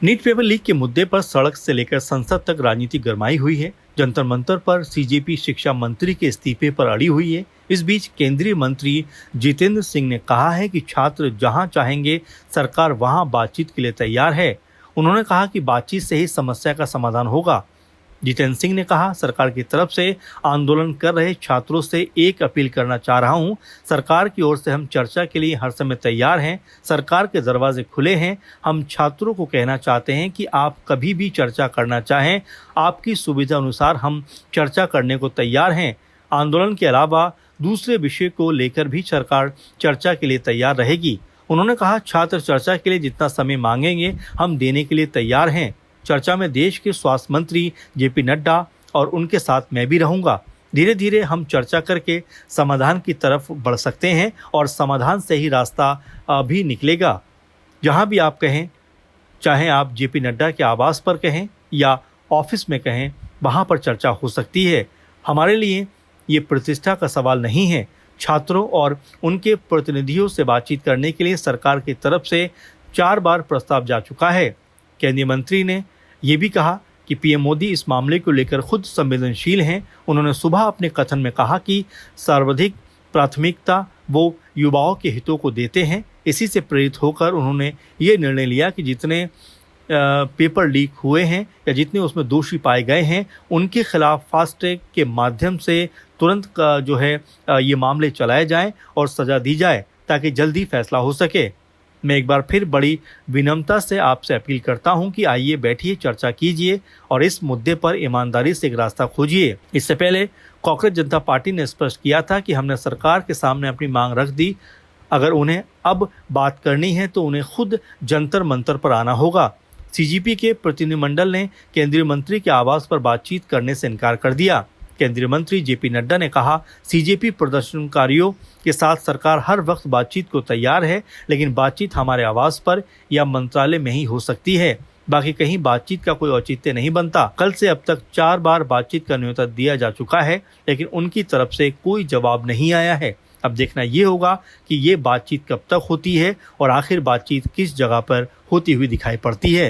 NEET paper leak के मुद्दे पर सड़क से लेकर संसद तक राजनीति गरमाई हुई है। जंतर मंतर पर सीजेपी शिक्षा मंत्री के इस्तीफे पर अड़ी हुई है। इस बीच केंद्रीय मंत्री जितेंद्र सिंह ने कहा है कि छात्र जहां चाहेंगे सरकार वहां बातचीत के लिए तैयार है। उन्होंने कहा कि बातचीत से ही समस्या का समाधान होगा। जितेंद्र सिंह ने कहा, सरकार की तरफ से आंदोलन कर रहे छात्रों से एक अपील करना चाह रहा हूं। सरकार की ओर से हम चर्चा के लिए हर समय तैयार हैं। सरकार के दरवाजे खुले हैं। हम छात्रों को कहना चाहते हैं कि आप कभी भी चर्चा करना चाहें, आपकी सुविधा अनुसार हम चर्चा करने को तैयार हैं। आंदोलन के अलावा दूसरे विषय को लेकर भी सरकार चर्चा के लिए तैयार रहेगी। उन्होंने कहा, छात्र चर्चा के लिए जितना समय मांगेंगे हम देने के लिए तैयार हैं। चर्चा में देश के स्वास्थ्य मंत्री जेपी नड्डा और उनके साथ मैं भी रहूंगा। धीरे धीरे हम चर्चा करके समाधान की तरफ बढ़ सकते हैं और समाधान से ही रास्ता भी निकलेगा। जहां भी आप कहें, चाहे आप जेपी नड्डा के आवास पर कहें या ऑफिस में कहें, वहां पर चर्चा हो सकती है। हमारे लिए ये प्रतिष्ठा का सवाल नहीं है। छात्रों और उनके प्रतिनिधियों से बातचीत करने के लिए सरकार की तरफ से 4 बार प्रस्ताव जा चुका है। केंद्रीय मंत्री ने ये भी कहा कि पीएम मोदी इस मामले को लेकर खुद संवेदनशील हैं। उन्होंने सुबह अपने कथन में कहा कि सर्वाधिक प्राथमिकता वो युवाओं के हितों को देते हैं। इसी से प्रेरित होकर उन्होंने ये निर्णय लिया कि जितने पेपर लीक हुए हैं या जितने उसमें दोषी पाए गए हैं, उनके खिलाफ फास्ट ट्रैक के माध्यम से तुरंत ये मामले चलाए जाएं और सजा दी जाए ताकि जल्दी फैसला हो सके। मैं एक बार फिर बड़ी विनम्रता से आपसे अपील करता हूं कि आइए, बैठिए, चर्चा कीजिए और इस मुद्दे पर ईमानदारी से एक रास्ता खोजिए। इससे पहले कांग्रेस जनता पार्टी ने स्पष्ट किया था कि हमने सरकार के सामने अपनी मांग रख दी। अगर उन्हें अब बात करनी है तो उन्हें खुद जंतर मंतर पर आना होगा। सीजेपी के प्रतिनिधिमंडल ने केंद्रीय मंत्री के आवास पर बातचीत करने से इनकार कर दिया। केंद्रीय मंत्री जेपी नड्डा ने कहा, सीजेपी प्रदर्शनकारियों के साथ सरकार हर वक्त बातचीत को तैयार है, लेकिन बातचीत हमारे आवास पर या मंत्रालय में ही हो सकती है। बाकी कहीं बातचीत का कोई औचित्य नहीं बनता। कल से अब तक 4 बार बातचीत का न्योता दिया जा चुका है, लेकिन उनकी तरफ से कोई जवाब नहीं आया है। अब देखना ये होगा कि ये बातचीत कब तक होती है और आखिर बातचीत किस जगह पर होती हुई दिखाई पड़ती है।